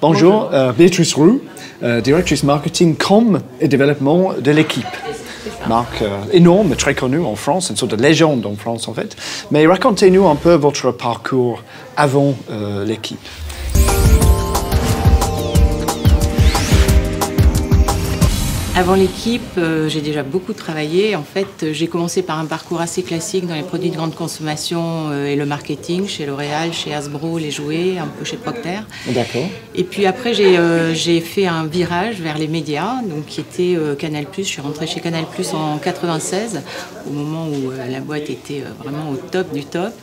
Bonjour, Béatrice Roux, directrice marketing com et développement de l'équipe. Marque énorme, très connue en France, une sorte de légende en France en fait. Mais racontez-nous un peu votre parcours avant l'équipe. Avant l'équipe, j'ai déjà beaucoup travaillé. En fait, j'ai commencé par un parcours assez classique dans les produits de grande consommation et le marketing, chez L'Oréal, chez Hasbro, les jouets, un peu chez Procter. D'accord. Et puis après, j'ai fait un virage vers les médias, donc qui était Canal+. Je suis rentrée chez Canal+ en 96, au moment où la boîte était vraiment au top du top.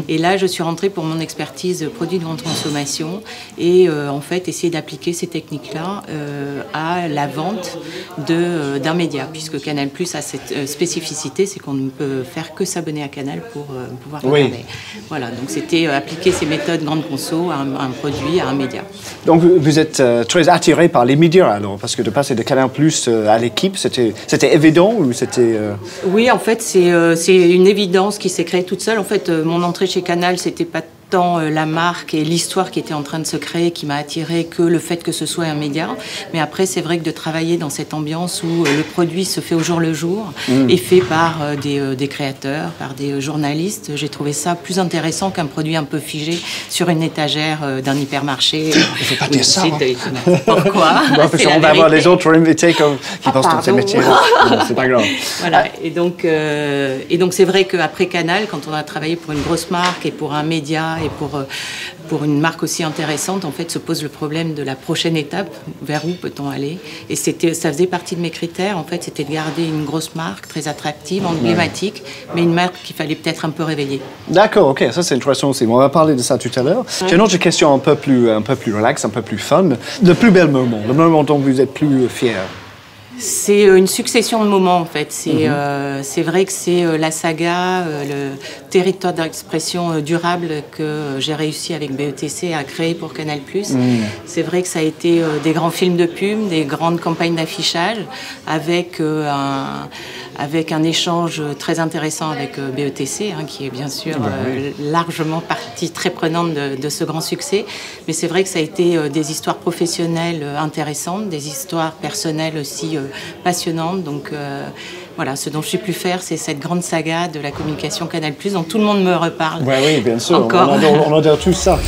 Et là, je suis rentrée pour mon expertise produits de grande consommation et en fait, essayer d'appliquer ces techniques-là à la vente d'un média, puisque Canal+ a cette spécificité, c'est qu'on ne peut faire que s'abonner à Canal pour pouvoir regarder. Voilà, donc c'était appliquer ces méthodes grande conso à un produit, à un média. Donc vous êtes très attiré par les médias alors, parce que de passer de Canal+ à l'équipe, c'était évident ou c'était... Oui, en fait, c'est une évidence qui s'est créée toute seule. En fait, mon entrée chez Canal, c'était pas tant la marque et l'histoire qui était en train de se créer qui m'a attirée que le fait que ce soit un média. Mais après, c'est vrai que de travailler dans cette ambiance où le produit se fait au jour le jour et fait par des créateurs, par des journalistes, j'ai trouvé ça plus intéressant qu'un produit un peu figé sur une étagère d'un hypermarché. Il ne faut pas dire ça. Pourquoi? Parce qu'on va avoir les autres invités qui pensent dans ces métiers. C'est pas grave. Voilà. Et donc c'est vrai qu'après Canal, quand on a travaillé pour une grosse marque et pour un média et pour une marque aussi intéressante, en fait, se pose le problème de la prochaine étape, vers où peut-on aller. Et ça faisait partie de mes critères, en fait, c'était de garder une grosse marque très attractive, emblématique, mais une marque qu'il fallait peut-être un peu réveiller. D'accord, ok, ça c'est intéressant aussi. On va parler de ça tout à l'heure. J'ai une autre question un peu plus relax, un peu plus fun. Le plus bel moment, le moment dont vous êtes plus fier. C'est une succession de moments en fait. C'est vrai que c'est la saga, le territoire d'expression durable que j'ai réussi avec BETC à créer pour Canal+. C'est vrai que ça a été des grands films de pub, des grandes campagnes d'affichage avec un échange très intéressant avec BETC, qui est bien sûr largement partie très prenante de ce grand succès. Mais c'est vrai que ça a été des histoires professionnelles intéressantes, des histoires personnelles aussi passionnantes. Donc voilà, ce dont je suis plus fière, c'est cette grande saga de la communication Canal+, dont tout le monde me reparle. Oui, bien sûr, encore. On adore tout ça.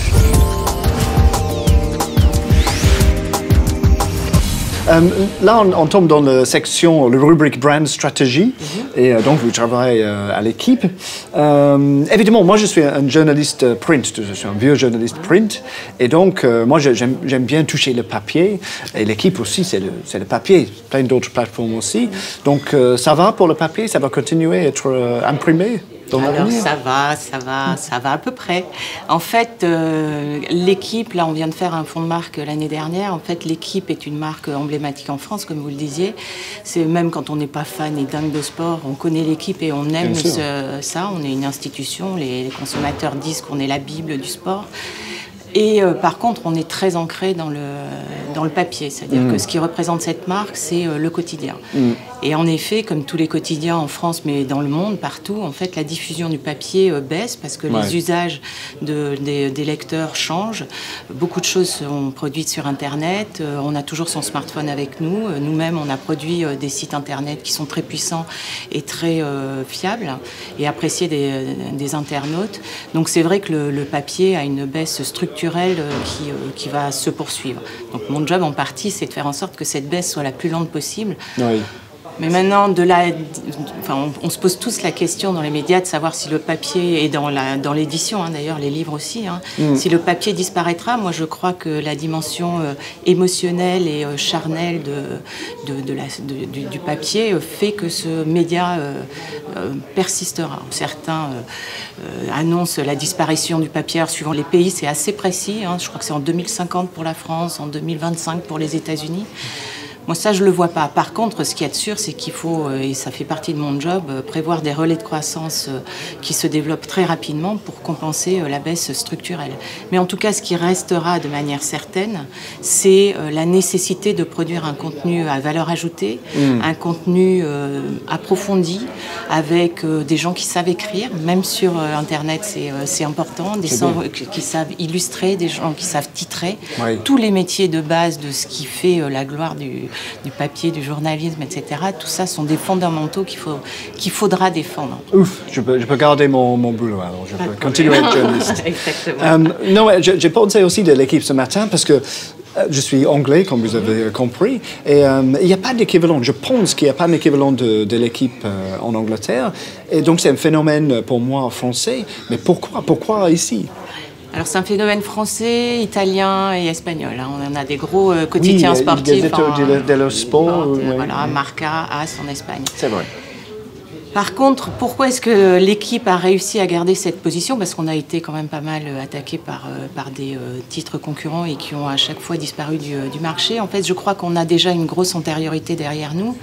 Là, on tombe dans la section, la rubrique Brand Strategy, et donc vous travaillez à l'équipe. Évidemment, moi je suis un journaliste print, je suis un vieux journaliste print, et donc moi j'aime bien toucher le papier, et l'équipe aussi c'est le papier, plein d'autres plateformes aussi. Donc ça va pour le papier, ça va continuer à être imprimé? Alors ça va à peu près. En fait, l'équipe, là on vient de faire un fonds de marque l'année dernière, en fait l'équipe est une marque emblématique en France, comme vous le disiez. C'est même quand on n'est pas fan et dingue de sport, on connaît l'équipe et on aime ça, on est une institution, les consommateurs disent qu'on est la Bible du sport. Et par contre, on est très ancré dans le papier, c'est-à-dire que ce qui représente cette marque, c'est le quotidien. Et en effet, comme tous les quotidiens en France, mais dans le monde, partout, en fait, la diffusion du papier baisse parce que les usages des lecteurs changent. Beaucoup de choses sont produites sur Internet. On a toujours son smartphone avec nous. Nous-mêmes, on a produit des sites Internet qui sont très puissants et très fiables et appréciés des internautes. Donc c'est vrai que le papier a une baisse structurelle qui va se poursuivre. Donc mon job en partie, c'est de faire en sorte que cette baisse soit la plus lente possible. Oui. Mais maintenant, on se pose tous la question dans les médias de savoir si le papier, et dans l'édition, d'ailleurs, les livres aussi, si le papier disparaîtra. Moi, je crois que la dimension émotionnelle et charnelle du papier fait que ce média persistera. Certains annoncent la disparition du papier. Alors, suivant les pays, c'est assez précis. Je crois que c'est en 2050 pour la France, en 2025 pour les États-Unis. Moi, ça, je ne le vois pas. Par contre, ce qu'il y a de sûr, c'est qu'il faut, et ça fait partie de mon job, prévoir des relais de croissance qui se développent très rapidement pour compenser la baisse structurelle. Mais en tout cas, ce qui restera de manière certaine, c'est la nécessité de produire un contenu à valeur ajoutée, un contenu approfondi, avec des gens qui savent écrire, même sur Internet, c'est important, des gens qui savent illustrer, des gens qui savent titrer, tous les métiers de base de ce qui fait la gloire du papier, du journalisme, etc. Tout ça sont des fondamentaux qu'il faudra défendre. Ouf, je peux garder mon boulot, alors je peux continuer à être journaliste. Exactement. Non, j'ai pensé aussi de l'équipe ce matin parce que je suis anglais, comme vous avez compris, et il n'y a pas d'équivalent. Je pense qu'il n'y a pas d'équivalent de l'équipe en Angleterre, et donc c'est un phénomène pour moi français. Mais pourquoi ici? Alors c'est un phénomène français, italien et espagnol. On en a des gros quotidiens sportifs. Dello Sport. Voilà, Marca, AS en Espagne. C'est vrai. Par contre, pourquoi est-ce que l'équipe a réussi à garder cette position? Parce qu'on a été quand même pas mal attaqué par des titres concurrents et qui ont à chaque fois disparu du marché. En fait, je crois qu'on a déjà une grosse antériorité derrière nous.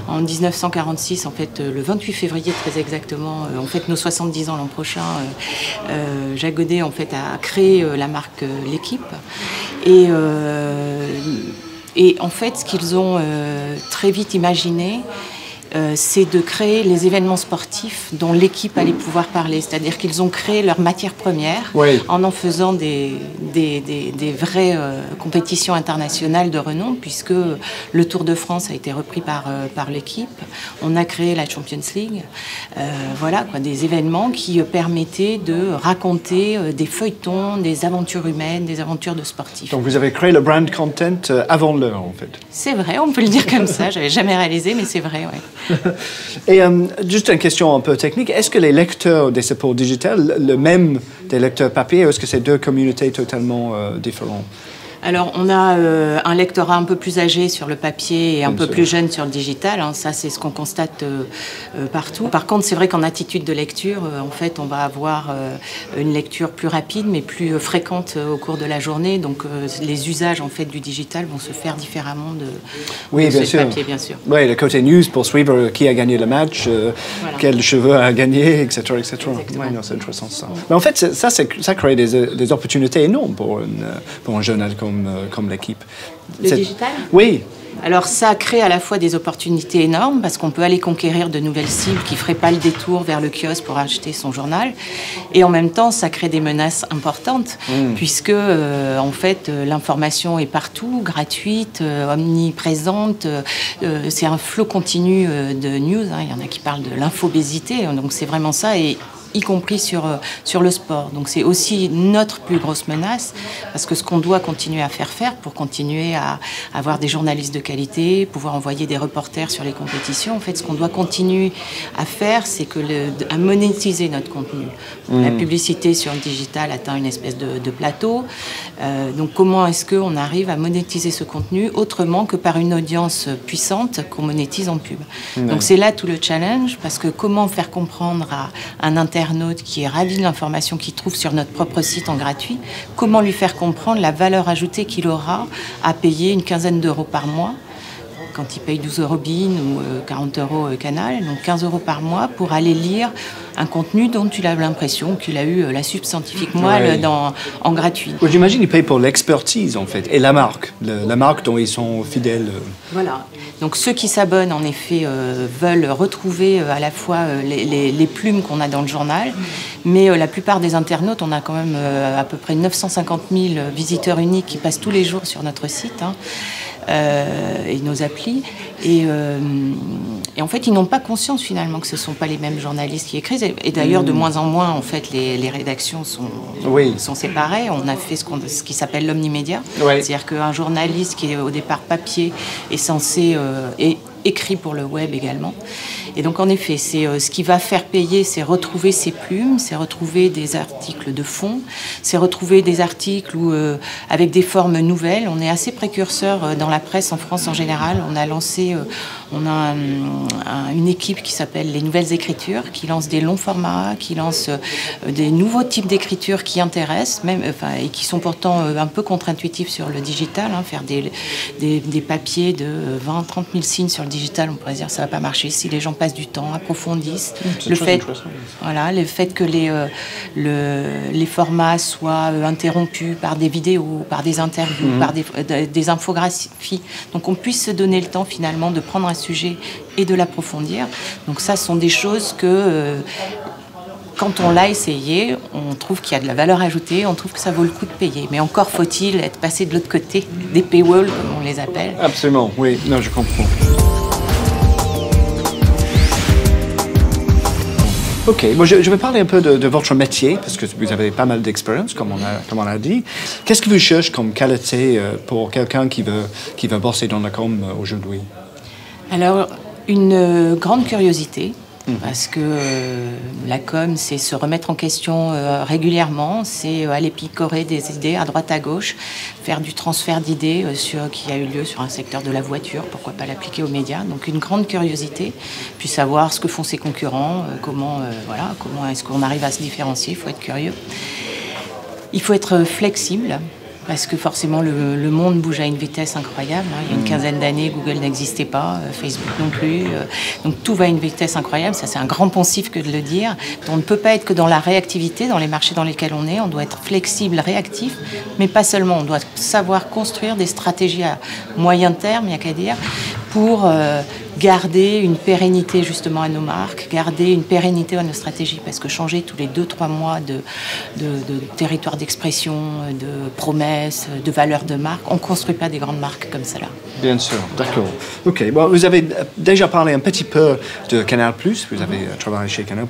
En 1946, en fait, le 28 février très exactement, on fête nos 70 ans l'an prochain, Jacques Godet en fait, a créé la marque L'Équipe. Et en fait, ce qu'ils ont très vite imaginé, c'est de créer les événements sportifs dont l'équipe allait pouvoir parler. C'est-à-dire qu'ils ont créé leur matière première en faisant des vraies compétitions internationales de renom, puisque le Tour de France a été repris par l'équipe. On a créé la Champions League. Voilà, quoi, des événements qui permettaient de raconter des feuilletons, des aventures humaines, des aventures de sportifs. Donc vous avez créé le brand content avant l'heure, en fait. C'est vrai, on peut le dire comme ça. J'avais jamais réalisé, mais c'est vrai, oui. Et juste une question un peu technique, est-ce que les lecteurs des supports digitales, le même des lecteurs papier, ou est-ce que c'est deux communautés totalement différentes? Alors, on a un lectorat un peu plus âgé sur le papier et un peu plus jeune sur le digital. Hein. Ça, c'est ce qu'on constate partout. Par contre, c'est vrai qu'en attitude de lecture, en fait, on va avoir une lecture plus rapide, mais plus fréquente au cours de la journée. Donc, les usages en fait du digital vont se faire différemment de ce papier, bien sûr. Oui, le côté news pour suivre qui a gagné le match, quel cheveu a gagné, etc., etc. Oui, c'est intéressant ça. Mais en fait, ça crée des opportunités énormes pour un journal comme l'équipe. Le digital? Oui. Alors ça crée à la fois des opportunités énormes parce qu'on peut aller conquérir de nouvelles cibles qui ne feraient pas le détour vers le kiosque pour acheter son journal. Et en même temps, ça crée des menaces importantes puisque en fait l'information est partout, gratuite, omniprésente. C'est un flot continu de news. Hein. Il y en a qui parlent de l'infobésité. Donc c'est vraiment ça. Et y compris sur le sport. Donc c'est aussi notre plus grosse menace, parce que ce qu'on doit continuer à faire pour continuer à avoir des journalistes de qualité, pouvoir envoyer des reporters sur les compétitions, en fait, ce qu'on doit continuer à faire, c'est à monétiser notre contenu. La publicité sur le digital atteint une espèce de plateau. Donc comment est-ce qu'on arrive à monétiser ce contenu autrement que par une audience puissante qu'on monétise en pub? Donc c'est là tout le challenge, parce que comment faire comprendre à un internaute qui est ravi de l'information qu'il trouve sur notre propre site en gratuit, comment lui faire comprendre la valeur ajoutée qu'il aura à payer une quinzaine d'euros par mois quand il paye 12 € BIN ou 40 € Canal, donc 15 € par mois pour aller lire un contenu dont tu as l'impression qu'il a eu la subscientifique moelle en gratuit. J'imagine qu'il paye pour l'expertise en fait, et la marque dont ils sont fidèles. Voilà. Donc ceux qui s'abonnent en effet veulent retrouver à la fois les plumes qu'on a dans le journal, mais la plupart des internautes, on a quand même à peu près 950 000 visiteurs uniques qui passent tous les jours sur notre site. Hein. Et nos applis. Et en fait, ils n'ont pas conscience finalement que ce ne sont pas les mêmes journalistes qui écrivent. Et d'ailleurs, de moins en moins, en fait, les rédactions sont séparées. On a fait ce qui s'appelle l'omnimédia. C'est-à-dire qu'un journaliste qui est au départ papier est censé... écrit pour le web également. Et donc en effet, c'est ce qui va faire payer, c'est retrouver ces plumes, c'est retrouver des articles de fond, c'est retrouver des articles où, avec des formes nouvelles. On est assez précurseur dans la presse en France en général. On a lancé, une équipe qui s'appelle les Nouvelles Écritures, qui lance des longs formats, qui lance des nouveaux types d'écriture qui intéressent, même, et qui sont pourtant un peu contre-intuitifs sur le digital. Faire des papiers de 20-30 000 signes sur le digital, on pourrait dire ça va pas marcher si les gens passent du temps, approfondissent. Le fait que les formats soient interrompus par des vidéos, par des interviews, par des infographies. Donc on puisse se donner le temps finalement de prendre un sujet et de l'approfondir. Donc ça, ce sont des choses que... quand on l'a essayé, on trouve qu'il y a de la valeur ajoutée, on trouve que ça vaut le coup de payer. Mais encore faut-il être passé de l'autre côté, des paywalls, comme on les appelle. Absolument, oui. Non, je comprends. Ok, bon, je vais parler un peu de votre métier, parce que vous avez pas mal d'expérience, comme on a dit. Qu'est-ce que vous cherchez comme qualité pour quelqu'un qui veut bosser dans la com aujourd'hui? Alors, une grande curiosité. Parce que la com, c'est se remettre en question régulièrement, c'est aller picorer des idées à droite à gauche, faire du transfert d'idées qui a eu lieu sur un secteur de la voiture, pourquoi pas l'appliquer aux médias. Donc une grande curiosité, puis savoir ce que font ses concurrents, comment est-ce qu'on arrive à se différencier, il faut être curieux. Il faut être flexible. Parce que forcément, le monde bouge à une vitesse incroyable. Il y a une quinzaine d'années, Google n'existait pas, Facebook non plus. Donc tout va à une vitesse incroyable. Ça, c'est un grand poncif que de le dire. On ne peut pas être que dans la réactivité, dans les marchés dans lesquels on est. On doit être flexible, réactif, mais pas seulement. On doit savoir construire des stratégies à moyen terme, il n'y a qu'à dire, pour garder une pérennité justement à nos marques, garder une pérennité à nos stratégies, parce que changer tous les 2-3 mois de territoire d'expression, de promesses, de valeurs de marque, on ne construit pas des grandes marques comme cela. Bien sûr, d'accord. Ok, bon, vous avez déjà parlé un petit peu de Canal+, vous avez travaillé chez Canal+,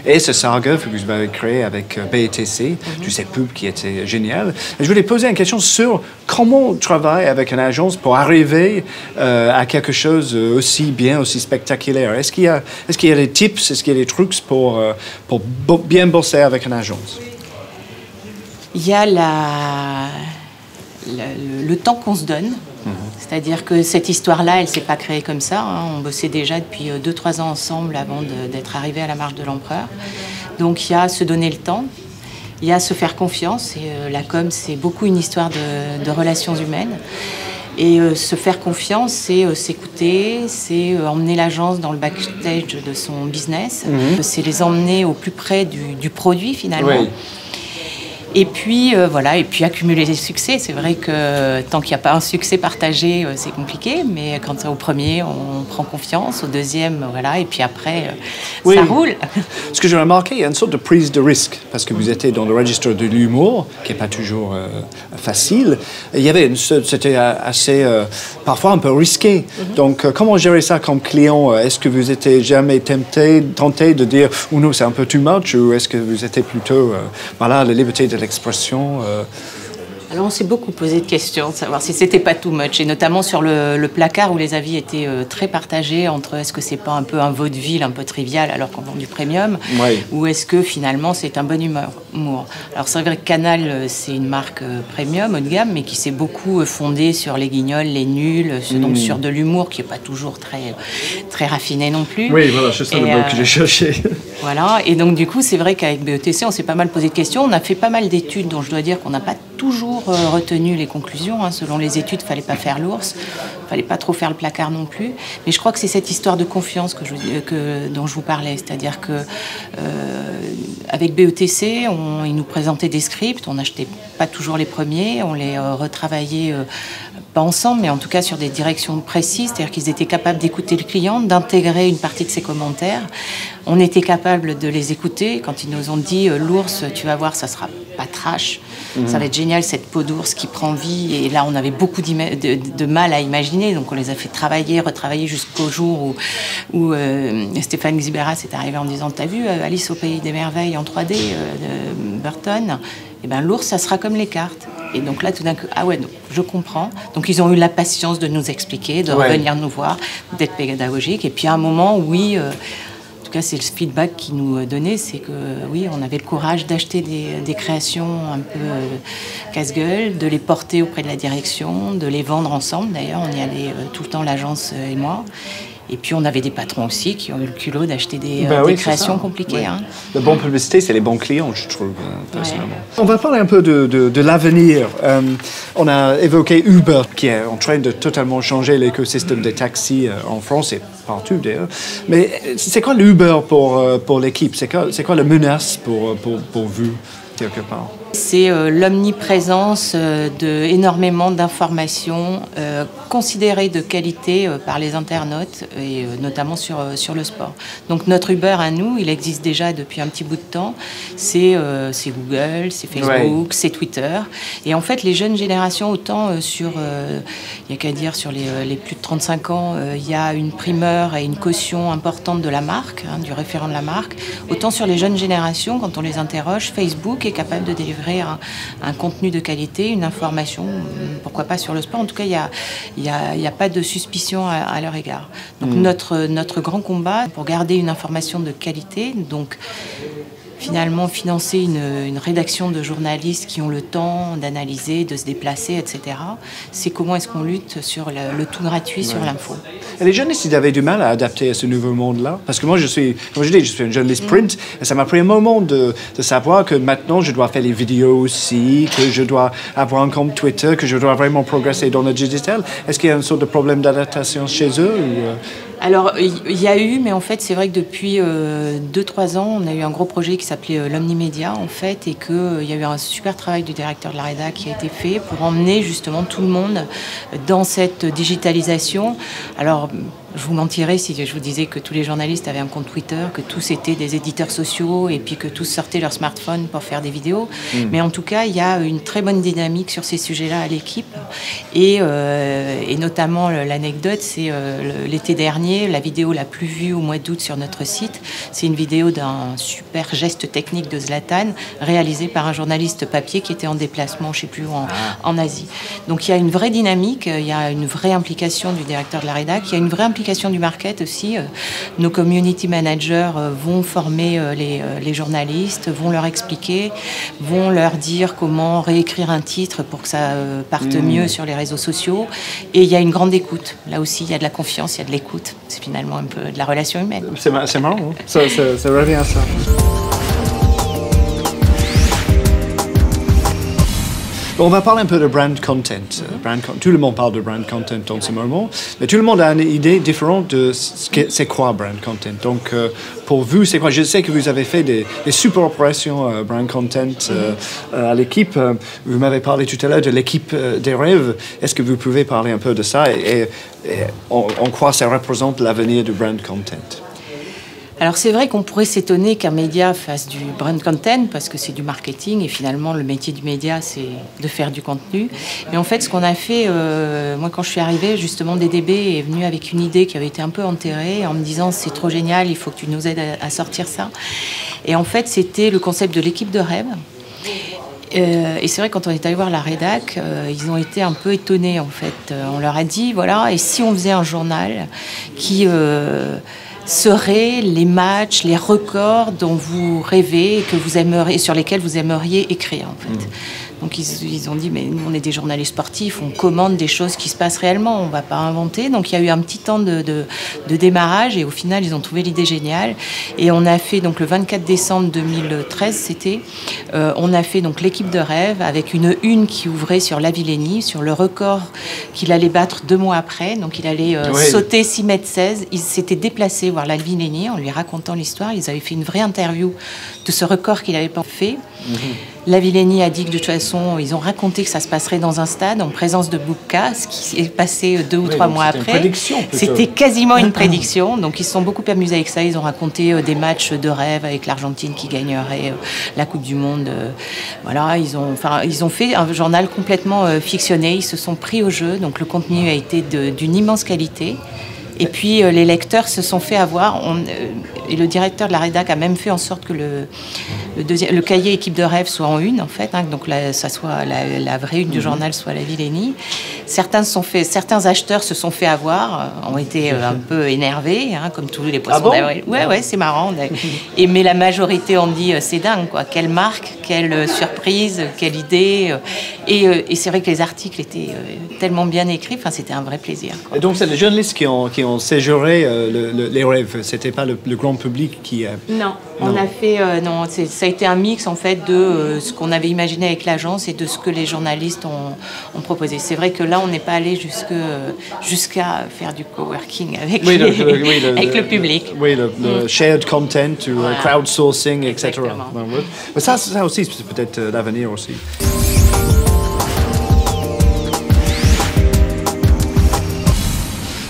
et ce saga que vous avez créé avec BETC, tu sais, pub qui était génial. Et je voulais poser une question sur comment on travaille avec une agence pour arriver à quelque chose aussi bien, aussi spectaculaire. Est-ce qu'il y a des tips, est-ce qu'il y a des trucs pour bien bosser avec une agence? Il y a le temps qu'on se donne. C'est-à-dire que cette histoire-là, elle ne s'est pas créée comme ça. On bossait déjà depuis 2-3 ans ensemble avant d'être arrivé à la marche de l'empereur. Donc il y a se donner le temps, il y a se faire confiance. Et la com, c'est beaucoup une histoire de relations humaines. Et se faire confiance, c'est s'écouter, c'est emmener l'agence dans le backstage de son business, c'est les emmener au plus près du produit finalement. Oui. Et puis et puis accumuler les succès. C'est vrai que tant qu'il n'y a pas un succès partagé, c'est compliqué. Mais quand au premier, on prend confiance, au deuxième, et puis après, ça roule. Ce que j'ai remarqué, il y a une sorte de prise de risque parce que vous étiez dans le registre de l'humour, qui n'est pas toujours facile. Et c'était assez, parfois un peu risqué. Donc, comment gérer ça comme client? Est-ce que vous étiez jamais tenté de dire, ou non, c'est un peu too much, ou est-ce que vous étiez plutôt, la liberté de l'expression? Alors on s'est beaucoup posé de questions, de savoir si c'était pas too much, et notamment sur le placard où les avis étaient très partagés entre est-ce que c'est pas un peu un vaudeville un peu trivial alors qu'on vend du premium, ou est-ce que finalement c'est un bon humour. Alors c'est vrai que Canal c'est une marque premium, haut de gamme, mais qui s'est beaucoup fondée sur les guignols, les nuls, donc sur de l'humour qui est pas toujours très raffiné non plus. Oui, voilà, c'est ça le mot que j'ai cherché. Voilà, et donc du coup c'est vrai qu'avec BETC on s'est pas mal posé de questions, on a fait pas mal d'études dont je dois dire qu'on n'a pas toujours retenu les conclusions. Selon les études, il ne fallait pas faire l'ours, il ne fallait pas trop faire le placard non plus. Mais je crois que c'est cette histoire de confiance dont je vous parlais. C'est-à-dire qu'avec BETC, ils nous présentaient des scripts, on n'achetait pas toujours les premiers, on les retravaillait pas ensemble, mais en tout cas sur des directions précises, c'est-à-dire qu'ils étaient capables d'écouter le client, d'intégrer une partie de ses commentaires. On était capable de les écouter. Quand ils nous ont dit « l'ours, tu vas voir, ça sera pas trash, ça va être génial, cette peau d'ours qui prend vie ». Et là, on avait beaucoup de mal à imaginer, donc on les a fait retravailler jusqu'au jour où Stéphane Xibera s'est arrivé en disant « T'as vu Alice au Pays des Merveilles en 3D de Burton ?» et ben l'ours, ça sera comme les cartes. Et donc là, tout d'un coup, ah ouais, donc, je comprends. Donc ils ont eu la patience de nous expliquer, de revenir nous voir, d'être pédagogiques. Et puis à un moment, oui, en tout cas, c'est le feedback qu'ils nous donnaient, c'est que oui, on avait le courage d'acheter des créations un peu casse-gueule, de les porter auprès de la direction, de les vendre ensemble. D'ailleurs, on y allait tout le temps, l'agence et moi. Et puis on avait des patrons aussi qui ont eu le culot d'acheter des créations compliquées. Oui. Hein. La bonne publicité, c'est les bons clients, je trouve, personnellement. On va parler un peu de l'avenir. On a évoqué Uber, qui est en train de totalement changer l'écosystème des taxis en France et partout d'ailleurs. Mais c'est quoi l'Uber pour l'équipe? C'est quoi la menace pour vous, quelque part? C'est l'omniprésence d'énormément d'informations considérées de qualité par les internautes et notamment sur le sport. Donc notre Uber à nous, il existe déjà depuis un petit bout de temps. C'est Google, c'est Facebook, c'est Twitter. Et en fait, les jeunes générations, autant il n'y a qu'à dire sur les plus de 35 ans, il y a une primeur et une caution importante de la marque, hein, du référent de la marque. Autant sur les jeunes générations, quand on les interroge, Facebook est capable de délivrer un contenu de qualité, une information, pourquoi pas sur le sport. En tout cas, il y a pas de suspicion à leur égard. Donc notre grand combat pour garder une information de qualité, donc finalement financer une rédaction de journalistes qui ont le temps d'analyser, de se déplacer, etc. C'est comment est-ce qu'on lutte sur le tout gratuit sur l'info. Et les journalistes, ils avaient du mal à adapter à ce nouveau monde-là. Parce que moi, comme je dis, je suis un journaliste print. Et ça m'a pris un moment de savoir que maintenant, je dois faire les vidéos aussi, que je dois avoir un compte Twitter, que je dois vraiment progresser dans le digital. Est-ce qu'il y a une sorte de problème d'adaptation chez eux Alors, il y a eu, mais en fait, c'est vrai que depuis 2-3 ans, on a eu un gros projet qui s'appelait l'Omnimédia, en fait, et qu'il y a eu un super travail du directeur de la rédac qui a été fait pour emmener justement tout le monde dans cette digitalisation. Alors, je vous mentirais si je vous disais que tous les journalistes avaient un compte Twitter, que tous étaient des éditeurs sociaux et puis que tous sortaient leur smartphone pour faire des vidéos. Mais en tout cas, il y a une très bonne dynamique sur ces sujets-là à l'équipe. Et notamment, l'anecdote, c'est l'été dernier, la vidéo la plus vue au mois d'août sur notre site. C'est une vidéo d'un super geste technique de Zlatan réalisé par un journaliste papier qui était en déplacement, je ne sais plus où, en Asie. Donc il y a une vraie dynamique, il y a une vraie implication du directeur de la rédac, il y a une vraie implication du market aussi. Nos community managers vont former les journalistes, vont leur expliquer, vont leur dire comment réécrire un titre pour que ça parte mieux sur les réseaux sociaux. Et il y a une grande écoute. Là aussi, il y a de la confiance, il y a de l'écoute. C'est finalement un peu de la relation humaine. C'est marrant, hein? Ça revient à ça. On va parler un peu de brand content. Tout le monde parle de brand content en ce moment, mais tout le monde a une idée différente de c'est quoi brand content. Donc, pour vous, c'est quoi? Je sais que vous avez fait des super opérations brand content à l'équipe. Vous m'avez parlé tout à l'heure de l'équipe des rêves. Est-ce que vous pouvez parler un peu de ça et en quoi ça représente l'avenir du brand content? Alors c'est vrai qu'on pourrait s'étonner qu'un média fasse du brand content parce que c'est du marketing et finalement le métier du média c'est de faire du contenu. Mais en fait ce qu'on a fait, moi quand je suis arrivée justement DDB est venu avec une idée qui avait été un peu enterrée en me disant c'est trop génial, il faut que tu nous aides à sortir ça. Et en fait c'était le concept de l'équipe de rêve. Et c'est vrai quand on est allé voir la rédac, ils ont été un peu étonnés en fait. On leur a dit voilà et si on faisait un journal qui seraient les matchs, les records dont vous rêvez et que vous aimeriez, sur lesquels vous aimeriez écrire en fait. Donc ils ont dit mais nous on est des journalistes sportifs, on commande des choses qui se passent réellement, on ne va pas inventer. Donc il y a eu un petit temps de démarrage et au final ils ont trouvé l'idée géniale. Et on a fait donc le 24 décembre 2013 c'était, on a fait donc l'équipe de rêve avec une qui ouvrait sur Lavillenie, sur le record qu'il allait battre 2 mois après. Donc il allait sauter 6,16 mètres. Il s'était déplacé voir Lavillenie en lui racontant l'histoire. Ils avaient fait une vraie interview de ce record qu'il n'avait pas fait. Lavillenie a dit que de toute façon, ils ont raconté que ça se passerait dans un stade en présence de Boubka, ce qui s'est passé 2 ou 3 mois après. C'était quasiment une prédiction. Donc ils se sont beaucoup amusés avec ça. Ils ont raconté des matchs de rêve avec l'Argentine qui gagnerait la Coupe du Monde. Voilà, ils ont fait un journal complètement fictionné. Ils se sont pris au jeu. Donc le contenu a été d'une immense qualité. Et puis les lecteurs se sont fait avoir. Et le directeur de la rédac a même fait en sorte que le cahier Équipe de rêve soit en une, en fait, hein, donc ça soit la vraie une du journal soit la Villénie. Certains acheteurs se sont fait avoir, ont été un peu énervés, hein, comme tous les poissons d'avril. Ouais, c'est marrant. Mais la majorité ont dit c'est dingue, quoi. Quelle marque, quelle surprise, quelle idée. Et c'est vrai que les articles étaient tellement bien écrits. Enfin, c'était un vrai plaisir, quoi. Et donc, c'est les journalistes qui ont séjourné les rêves. C'était pas le grand public qui. Non, on a fait. Non, ça a été un mix en fait de ce qu'on avait imaginé avec l'agence et de ce que les journalistes ont proposé. C'est vrai que là, on n'est pas allé jusqu'à faire du coworking avec le public. Oui, le shared content, voilà. Crowdsourcing, etc. Exactement. Mais ça aussi, c'est peut-être l'avenir aussi.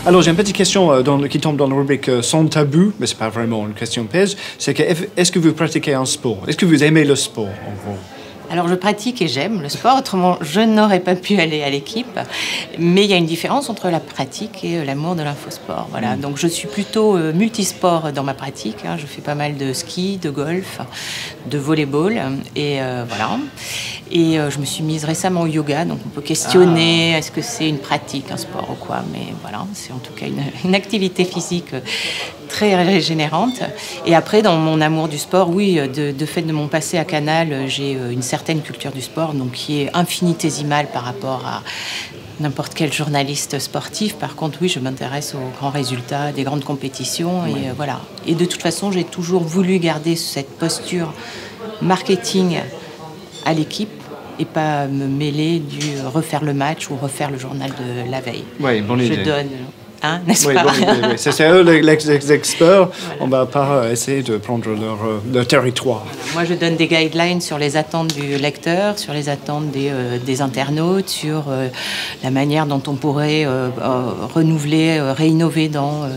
Alors, j'ai une petite question qui tombe dans la rubrique sans tabou, mais ce n'est pas vraiment une question piège. C'est que, est-ce que vous pratiquez un sport? Est-ce que vous aimez le sport, en gros? Alors, je pratique et j'aime le sport, autrement, je n'aurais pas pu aller à l'équipe. Mais il y a une différence entre la pratique et l'amour de l'infosport. Voilà. Donc, je suis plutôt multisport dans ma pratique. Hein. Je fais pas mal de ski, de golf, de volleyball. Et voilà. Et je me suis mise récemment au yoga, donc on peut questionner est-ce que c'est une pratique, un sport ou quoi. Mais voilà, c'est en tout cas une activité physique très régénérante. Et après, dans mon amour du sport, oui, de fait de mon passé à Canal, j'ai une certaine culture du sport, donc qui est infinitésimale par rapport à n'importe quel journaliste sportif. Par contre, oui, je m'intéresse aux grands résultats des grandes compétitions. Et voilà. Et de toute façon, j'ai toujours voulu garder cette posture marketing à l'équipe et pas me mêler du refaire le match ou refaire le journal de la veille. Oui, bonne idée. Je donne, hein, n'est-ce pas? Bonne idée, oui. C'est eux les experts. Voilà. On ne va pas essayer de prendre leur territoire. Voilà. Moi, je donne des guidelines sur les attentes du lecteur, sur les attentes des internautes, sur la manière dont on pourrait renouveler, réinnover dans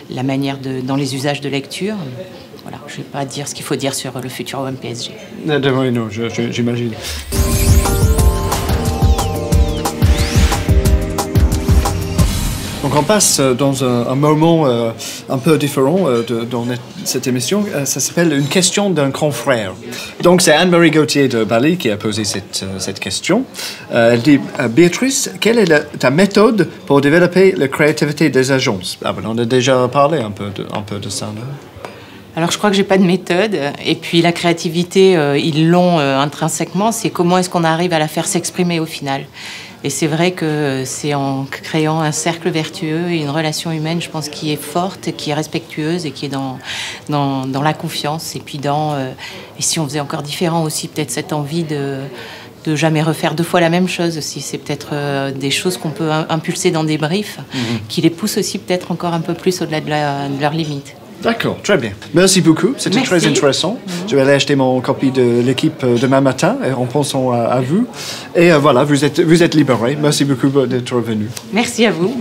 la manière dans les usages de lecture. Voilà, je ne vais pas dire ce qu'il faut dire sur le futur OM PSG. Non, j'imagine. Donc on passe dans un moment un peu différent dans cette émission. Ça s'appelle une question d'un confrère. Donc c'est Anne-Marie Gauthier de Bali qui a posé cette question. Elle dit Béatrice, quelle est ta méthode pour développer la créativité des agences? On a déjà parlé un peu de ça, non? Alors, je crois que j'ai pas de méthode. Et puis, la créativité, ils l'ont intrinsèquement. C'est comment est-ce qu'on arrive à la faire s'exprimer au final. Et c'est vrai que c'est en créant un cercle vertueux et une relation humaine, je pense, qui est forte, qui est respectueuse et qui est dans la confiance. Et puis, et si on faisait encore différent aussi, peut-être cette envie de jamais refaire deux fois la même chose aussi. C'est peut-être des choses qu'on peut impulser dans des briefs qui les poussent aussi peut-être encore un peu plus au-delà de leurs limites. D'accord, très bien. Merci beaucoup, c'était très intéressant. Je vais aller acheter mon copie de l'équipe demain matin en pensant à vous. Et voilà, vous êtes libérés. Merci beaucoup d'être venu. Merci à vous.